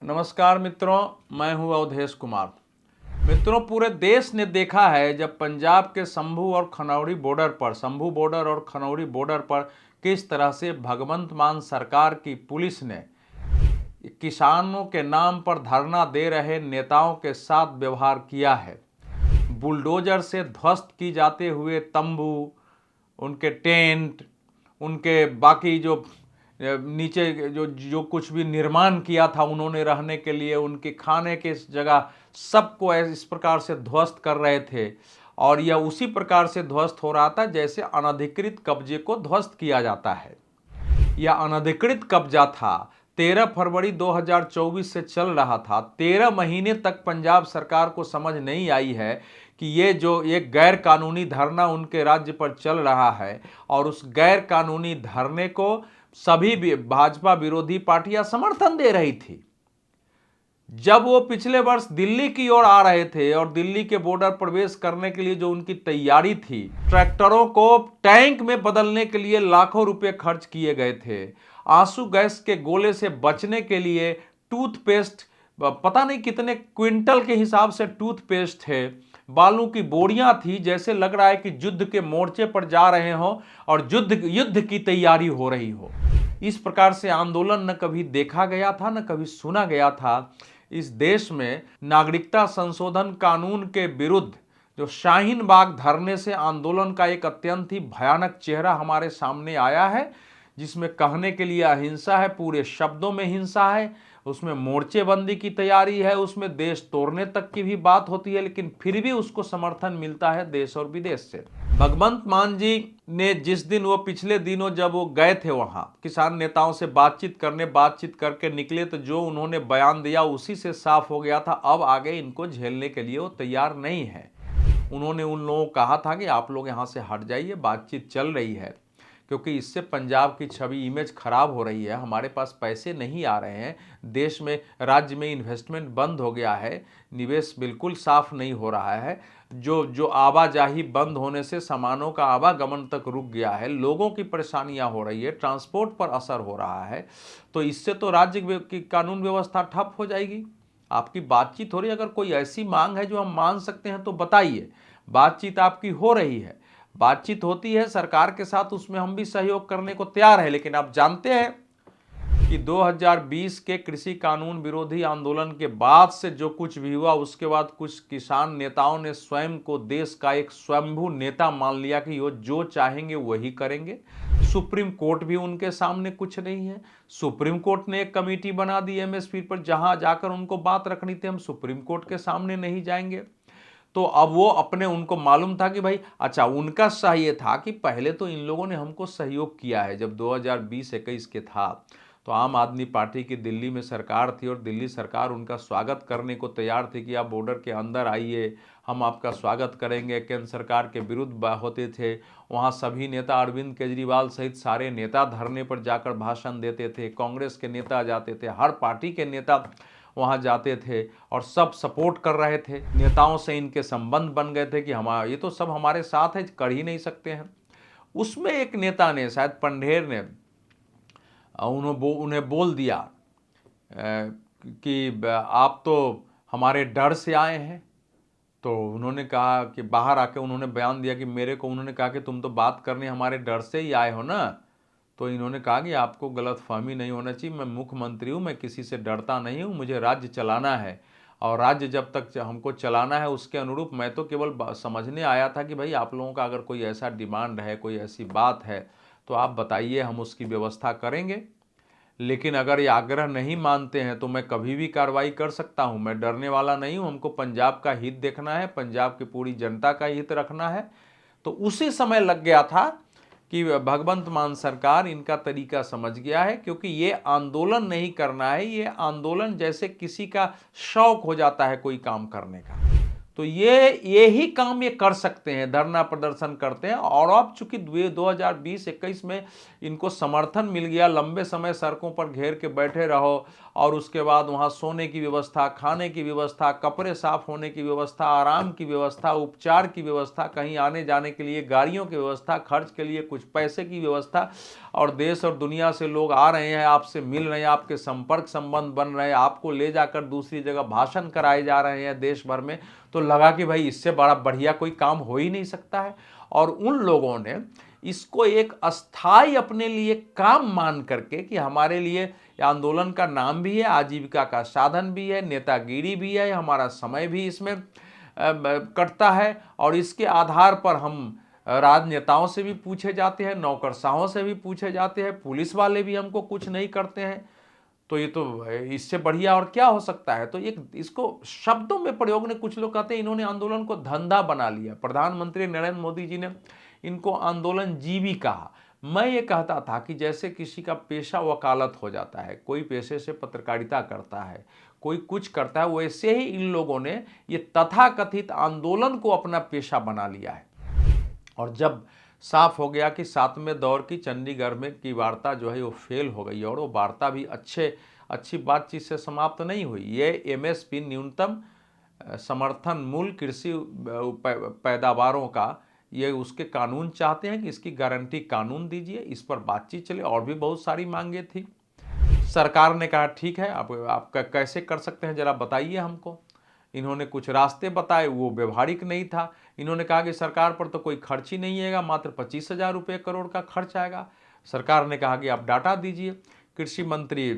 नमस्कार मित्रों, मैं हूं अवधेश कुमार। मित्रों, पूरे देश ने देखा है जब पंजाब के शंभू और खनौरी बॉर्डर पर किस तरह से भगवंत मान सरकार की पुलिस ने किसानों के नाम पर धरना दे रहे नेताओं के साथ व्यवहार किया है। बुलडोजर से ध्वस्त की जाते हुए तंबू, उनके टेंट, उनके बाकी जो नीचे जो कुछ भी निर्माण किया था उन्होंने रहने के लिए, उनके खाने के जगह, सबको इस प्रकार से ध्वस्त कर रहे थे। और यह उसी प्रकार से ध्वस्त हो रहा था जैसे अनधिकृत कब्जे को ध्वस्त किया जाता है। यह अनधिकृत कब्जा था, 13 फरवरी 2024 से चल रहा था। 13 महीने तक पंजाब सरकार को समझ नहीं आई है कि ये जो एक गैर कानूनी धरना उनके राज्य पर चल रहा है, और उस गैर कानूनी धरने को सभी भी भाजपा विरोधी पार्टियां समर्थन दे रही थी। जब वो पिछले वर्ष दिल्ली की ओर आ रहे थे और दिल्ली के बॉर्डर प्रवेश करने के लिए जो उनकी तैयारी थी, ट्रैक्टरों को टैंक में बदलने के लिए लाखों रुपए खर्च किए गए थे। आंसू गैस के गोले से बचने के लिए टूथपेस्ट, पता नहीं कितने क्विंटल के हिसाब से टूथपेस्ट थे, बालू की बोरियां थी, जैसे लग रहा है कि युद्ध के मोर्चे पर जा रहे हो और युद्ध की तैयारी हो रही हो। इस प्रकार से आंदोलन न कभी देखा गया था, न कभी सुना गया था। इस देश में नागरिकता संशोधन कानून के विरुद्ध जो शाहीन बाग धरने से आंदोलन का एक अत्यंत ही भयानक चेहरा हमारे सामने आया है, जिसमें कहने के लिए अहिंसा है, पूरे शब्दों में हिंसा है, उसमें मोर्चेबंदी की तैयारी है, उसमें देश तोड़ने तक की भी बात होती है, लेकिन फिर भी उसको समर्थन मिलता है देश और विदेश से। भगवंत मान जी ने जिस दिन, वो पिछले दिनों जब वो गए थे वहां किसान नेताओं से बातचीत करके निकले, तो जो उन्होंने बयान दिया उसी से साफ हो गया था अब आगे इनको झेलने के लिए वो तैयार नहीं है। उन्होंने उन लोगों को कहा था कि आप लोग यहाँ से हट जाइए, बातचीत चल रही है, क्योंकि इससे पंजाब की छवि, इमेज खराब हो रही है, हमारे पास पैसे नहीं आ रहे हैं, देश में, राज्य में इन्वेस्टमेंट बंद हो गया है, निवेश बिल्कुल साफ नहीं हो रहा है, जो आवाजाही बंद होने से सामानों का आवागमन तक रुक गया है, लोगों की परेशानियां हो रही है, ट्रांसपोर्ट पर असर हो रहा है, तो इससे तो राज्य की कानून व्यवस्था ठप हो जाएगी। आपकी बातचीत हो रही है, अगर कोई ऐसी मांग है जो हम मान सकते हैं तो बताइए। बातचीत आपकी हो रही है, बातचीत होती है सरकार के साथ, उसमें हम भी सहयोग करने को तैयार है। लेकिन आप जानते हैं कि 2020 के कृषि कानून विरोधी आंदोलन के बाद से जो कुछ भी हुआ, उसके बाद कुछ किसान नेताओं ने स्वयं को देश का एक स्वयंभू नेता मान लिया कि वो जो चाहेंगे वही करेंगे। सुप्रीम कोर्ट भी उनके सामने कुछ नहीं है। सुप्रीम कोर्ट ने एक कमेटी बना दी एमएसपी पर, जहां जाकर उनको बात रखनी थी, हम सुप्रीम कोर्ट के सामने नहीं जाएंगे। तो अब वो उनको मालूम था कि भाई, अच्छा, उनका सही ये था कि पहले तो इन लोगों ने हमको सहयोग किया है। जब 2020-21 के था तो आम आदमी पार्टी की दिल्ली में सरकार थी और दिल्ली सरकार उनका स्वागत करने को तैयार थी कि आप बॉर्डर के अंदर आइए, हम आपका स्वागत करेंगे। केंद्र सरकार के विरुद्ध होते थे, वहाँ सभी नेता, अरविंद केजरीवाल सहित सारे नेता धरने पर जाकर भाषण देते थे, कांग्रेस के नेता जाते थे, हर पार्टी के नेता वहां जाते थे और सब सपोर्ट कर रहे थे। नेताओं से इनके संबंध बन गए थे कि ये तो सब हमारे साथ है, कर ही नहीं सकते हैं। उसमें एक नेता ने, शायद पंढेर ने, उन्हें बोल दिया कि आप तो हमारे डर से आए हैं। तो उन्होंने कहा कि बाहर आके उन्होंने बयान दिया कि उन्होंने कहा कि तुम तो बात करने हमारे डर से ही आए हो ना। तो इन्होंने कहा कि आपको गलतफहमी नहीं होना चाहिए, मैं मुख्यमंत्री हूँ, मैं किसी से डरता नहीं हूँ, मुझे राज्य चलाना है, और राज्य जब तक हमको चलाना है उसके अनुरूप मैं तो केवल समझने आया था कि भाई आप लोगों का अगर कोई ऐसा डिमांड है, कोई ऐसी बात है तो आप बताइए, हम उसकी व्यवस्था करेंगे। लेकिन अगर ये आग्रह नहीं मानते हैं तो मैं कभी भी कार्रवाई कर सकता हूँ, मैं डरने वाला नहीं हूँ, हमको पंजाब का हित देखना है, पंजाब की पूरी जनता का हित रखना है। तो उसी समय लग गया था कि भगवंत मान सरकार इनका तरीका समझ गया है, क्योंकि ये आंदोलन नहीं करना है, ये आंदोलन जैसे किसी का शौक हो जाता है कोई काम करने का। तो ये ही काम ये कर सकते हैं, धरना प्रदर्शन करते हैं। और अब चूंकि 2020-21 में इनको समर्थन मिल गया, लंबे समय सड़कों पर घेर के बैठे रहो और उसके बाद वहाँ सोने की व्यवस्था, खाने की व्यवस्था, कपड़े साफ होने की व्यवस्था, आराम की व्यवस्था, उपचार की व्यवस्था, कहीं आने जाने के लिए गाड़ियों की व्यवस्था, खर्च के लिए कुछ पैसे की व्यवस्था, और देश और दुनिया से लोग आ रहे हैं, आपसे मिल रहे हैं, आपके संपर्क संबंध बन रहे हैं, आपको ले जाकर दूसरी जगह भाषण कराए जा रहे हैं देश भर में, तो लगा कि भाई इससे बड़ा बढ़िया कोई काम हो ही नहीं सकता है। और उन लोगों ने इसको एक अस्थाई अपने लिए काम मान करके कि हमारे लिए आंदोलन का नाम भी है, आजीविका का साधन भी है, नेतागिरी भी है, हमारा समय भी इसमें कटता है, और इसके आधार पर हम राजनेताओं से भी पूछे जाते हैं, नौकरशाहों से भी पूछे जाते हैं, पुलिस वाले भी हमको कुछ नहीं करते हैं। तो ये तो इससे बढ़िया और क्या हो सकता है। तो एक इसको शब्दों में प्रयोग ने, कुछ लोग कहते हैं इन्होंने आंदोलन को धंधा बना लिया। प्रधानमंत्री नरेंद्र मोदी जी ने इनको आंदोलन जीवी कहा। मैं ये कहता था कि जैसे किसी का पेशा वकालत हो जाता है, कोई पेशे से पत्रकारिता करता है, कोई कुछ करता है, वैसे ही इन लोगों ने ये तथाकथित आंदोलन को अपना पेशा बना लिया है। और जब साफ हो गया कि 7वें दौर की चंडीगढ़ में की वार्ता जो है वो फेल हो गई, और वो वार्ता भी अच्छी बातचीत से समाप्त नहीं हुई। ये एमएसपी, न्यूनतम समर्थन मूल्य कृषि पैदावारों का, ये उसके कानून चाहते हैं कि इसकी गारंटी कानून दीजिए, इस पर बातचीत चले। और भी बहुत सारी मांगे थी। सरकार ने कहा ठीक है, आप कैसे कर सकते हैं जरा बताइए हमको। इन्होंने कुछ रास्ते बताए, वो व्यवहारिक नहीं था। इन्होंने कहा कि सरकार पर तो कोई खर्च ही नहीं आएगा, मात्र 25,000 रुपये करोड़ का खर्च आएगा। सरकार ने कहा कि आप डाटा दीजिए। कृषि मंत्री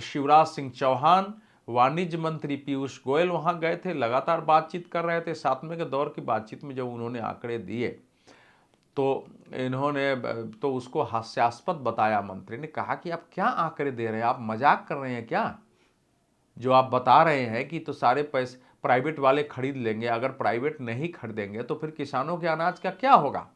शिवराज सिंह चौहान, वाणिज्य मंत्री पीयूष गोयल वहां गए थे, लगातार बातचीत कर रहे थे। 7वें के दौर की बातचीत में जब उन्होंने आंकड़े दिए तो उसको हास्यास्पद बताया। मंत्री ने कहा कि आप क्या आंकड़े दे रहे हैं, आप मजाक कर रहे हैं क्या? जो आप बता रहे हैं कि तो सारे पैसे प्राइवेट वाले खरीद लेंगे, अगर प्राइवेट नहीं खरीदेंगे तो फिर किसानों के अनाज का क्या होगा?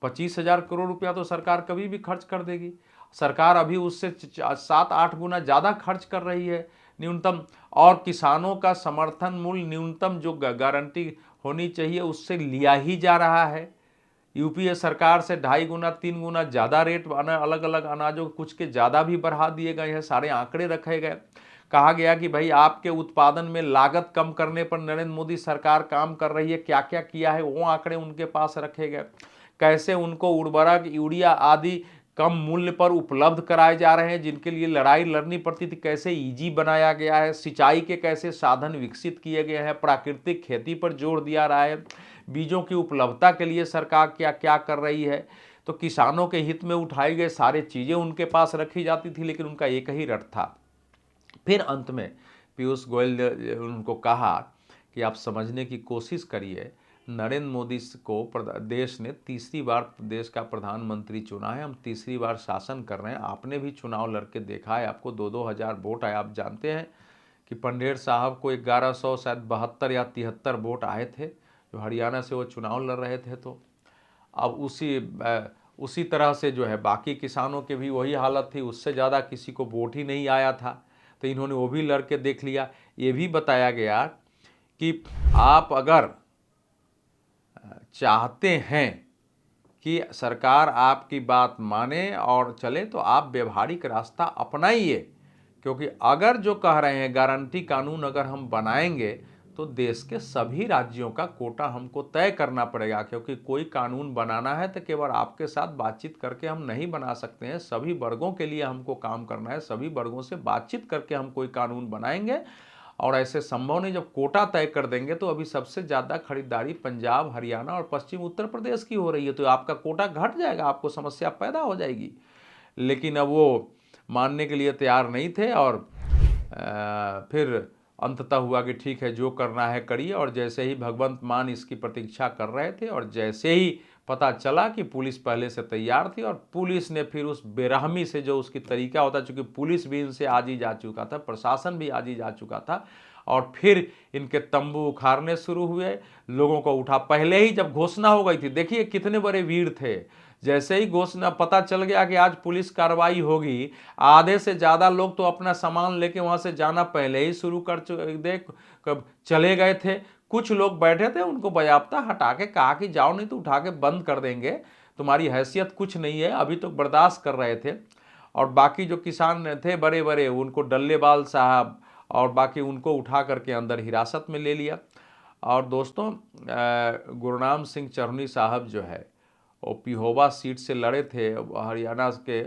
25,000 करोड़ रुपया तो सरकार कभी भी खर्च कर देगी। सरकार अभी उससे 7-8 गुना ज़्यादा खर्च कर रही है न्यूनतम, और किसानों का समर्थन मूल्य न्यूनतम जो गारंटी होनी चाहिए उससे लिया ही जा रहा है। यूपीए सरकार से 2.5 गुना 3 गुना ज़्यादा रेट अलग अलग अनाजों कुछ के ज़्यादा भी बढ़ा दिए गए हैं, सारे आंकड़े रखे गए। कहा गया कि भाई आपके उत्पादन में लागत कम करने पर नरेंद्र मोदी सरकार काम कर रही है, क्या क्या किया है वो आंकड़े उनके पास रखे गए। कैसे उनको उर्वरक, यूरिया आदि कम मूल्य पर उपलब्ध कराए जा रहे हैं, जिनके लिए लड़ाई लड़नी पड़ती थी, कैसे ईजी बनाया गया है। सिंचाई के कैसे साधन विकसित किए गए हैं, प्राकृतिक खेती पर जोर दिया रहा है, बीजों की उपलब्धता के लिए सरकार क्या क्या कर रही है। तो किसानों के हित में उठाई गए सारे चीज़ें उनके पास रखी जाती थी, लेकिन उनका एक ही रट था। फिर अंत में पीयूष गोयल ने उनको कहा कि आप समझने की कोशिश करिए, नरेंद्र मोदी को देश ने तीसरी बार देश का प्रधानमंत्री चुना है, हम तीसरी बार शासन कर रहे हैं। आपने भी चुनाव लड़के देखा है, आपको 2-2 हज़ार वोट आए। आप जानते हैं कि पंडेर साहब को 1100 शायद 72 या 73 वोट आए थे, जो हरियाणा से वो चुनाव लड़ रहे थे। तो अब उसी तरह से जो है बाकी किसानों के भी वही हालत थी, उससे ज़्यादा किसी को वोट ही नहीं आया था। तो इन्होंने वो भी लड़के देख लिया। ये भी बताया गया कि आप अगर चाहते हैं कि सरकार आपकी बात माने और चले तो आप व्यवहारिक रास्ता अपनाइए, क्योंकि अगर जो कह रहे हैं गारंटी कानून अगर हम बनाएंगे तो देश के सभी राज्यों का कोटा हमको तय करना पड़ेगा, क्योंकि कोई कानून बनाना है तो केवल आपके साथ बातचीत करके हम नहीं बना सकते हैं। सभी वर्गों के लिए हमको काम करना है, सभी वर्गों से बातचीत करके हम कोई कानून बनाएंगे। और ऐसे संभव नहीं, जब कोटा तय कर देंगे तो अभी सबसे ज़्यादा खरीदारी पंजाब, हरियाणा और पश्चिम उत्तर प्रदेश की हो रही है, तो आपका कोटा घट जाएगा, आपको समस्या पैदा हो जाएगी। लेकिन अब वो मानने के लिए तैयार नहीं थे, और फिर अंततः हुआ कि ठीक है जो करना है करिए। और जैसे ही भगवंत मान इसकी प्रतीक्षा कर रहे थे, और जैसे ही पता चला कि पुलिस पहले से तैयार थी, और पुलिस ने फिर उस बेरहमी से जो उसकी तरीका होता, चूँकि पुलिस भी इनसे आज ही जा चुका था, प्रशासन भी आज ही जा चुका था, और फिर इनके तंबू उखाड़ने शुरू हुए, लोगों को उठा। पहले ही जब घोषणा हो गई थी, देखिए कितने बड़े वीर थे, जैसे ही घोषणा पता चल गया कि आज पुलिस कार्रवाई होगी, आधे से ज़्यादा लोग तो अपना सामान लेके वहाँ से जाना पहले ही शुरू कर कब चले गए थे। कुछ लोग बैठे थे, उनको बायाप्ता हटा के कहा कि जाओ, नहीं तो उठा के बंद कर देंगे, तुम्हारी हैसियत कुछ नहीं है, अभी तो बर्दाश्त कर रहे थे। और बाकी जो किसान थे बड़े बड़े, उनको डल्लेबाल साहब और बाकी उनको उठा करके अंदर हिरासत में ले लिया। और दोस्तों, गुरनाम सिंह चरनी साहब जो है वो पिहोवा सीट से लड़े थे, हरियाणा के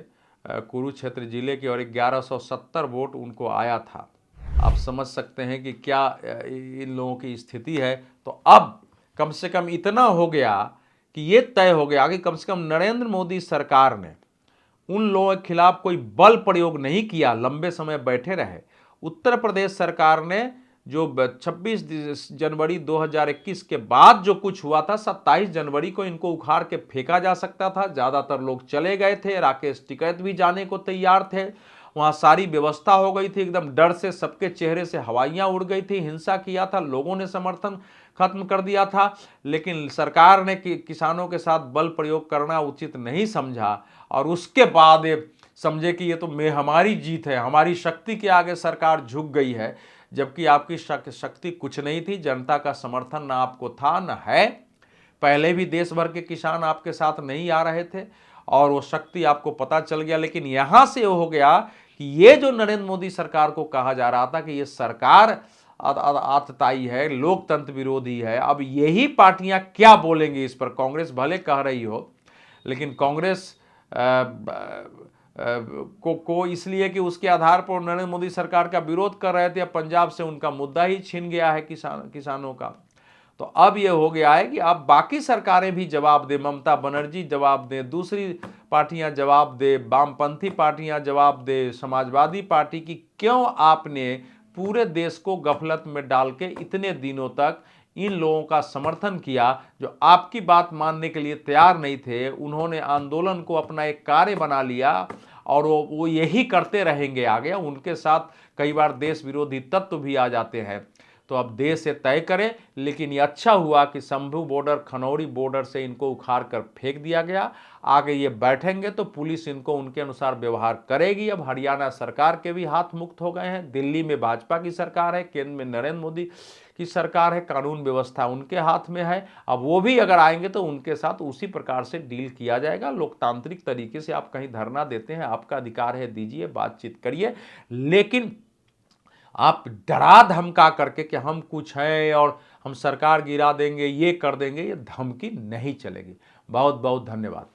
कुरुक्षेत्र जिले के, और 1170 वोट उनको आया था। आप समझ सकते हैं कि क्या इन लोगों की स्थिति है। तो अब कम से कम इतना हो गया कि ये तय हो गया कि कम से कम नरेंद्र मोदी सरकार ने उन लोगों के खिलाफ कोई बल प्रयोग नहीं किया, लंबे समय बैठे रहे। उत्तर प्रदेश सरकार ने जो 26 जनवरी 2021 के बाद जो कुछ हुआ था, 27 जनवरी को इनको उखाड़ के फेंका जा सकता था। ज़्यादातर लोग चले गए थे, राकेश टिकैत भी जाने को तैयार थे, वहाँ सारी व्यवस्था हो गई थी, एकदम डर से सबके चेहरे से हवाइयाँ उड़ गई थी, हिंसा किया था, लोगों ने समर्थन खत्म कर दिया था। लेकिन सरकार ने किसानों के साथ बल प्रयोग करना उचित नहीं समझा, और उसके बाद समझे कि ये तो हमारी जीत है, हमारी शक्ति के आगे सरकार झुक गई है। जबकि आपकी शक्ति कुछ नहीं थी, जनता का समर्थन ना आपको था ना है। पहले भी देश भर के किसान आपके साथ नहीं आ रहे थे और वो शक्ति आपको पता चल गया। लेकिन यहां से हो गया कि ये जो नरेंद्र मोदी सरकार को कहा जा रहा था कि ये सरकार आतताई है, लोकतंत्र विरोधी है, अब यही पार्टियां क्या बोलेंगी इस पर। कांग्रेस भले कह रही हो, लेकिन कांग्रेस को इसलिए कि उसके आधार पर नरेंद्र मोदी सरकार का विरोध कर रहे थे, अब पंजाब से उनका मुद्दा ही छिन गया है किसानों का। तो अब ये हो गया है कि अब बाकी सरकारें भी जवाब दे, ममता बनर्जी जवाब दे, दूसरी पार्टियां जवाब दे, वामपंथी पार्टियां जवाब दे, समाजवादी पार्टी की, क्यों आपने पूरे देश को गफलत में डाल के इतने दिनों तक इन लोगों का समर्थन किया जो आपकी बात मानने के लिए तैयार नहीं थे। उन्होंने आंदोलन को अपना एक कार्य बना लिया और वो यही करते रहेंगे आगे। उनके साथ कई बार देश विरोधी तत्व भी आ जाते हैं। तो अब देश से तय करें, लेकिन ये अच्छा हुआ कि शंभू बॉर्डर, खनौरी बॉर्डर से इनको उखाड़ कर फेंक दिया गया। आगे ये बैठेंगे तो पुलिस इनको उनके अनुसार व्यवहार करेगी। अब हरियाणा सरकार के भी हाथ मुक्त हो गए हैं, दिल्ली में भाजपा की सरकार है, केंद्र में नरेंद्र मोदी की सरकार है, कानून व्यवस्था उनके हाथ में है। अब वो भी अगर आएंगे तो उनके साथ उसी प्रकार से डील किया जाएगा। लोकतांत्रिक तरीके से आप कहीं धरना देते हैं, आपका अधिकार है, दीजिए, बातचीत करिए, लेकिन आप डरा धमका करके कि हम कुछ हैं और हम सरकार गिरा देंगे, ये कर देंगे, ये धमकी नहीं चलेगी। बहुत बहुत धन्यवाद।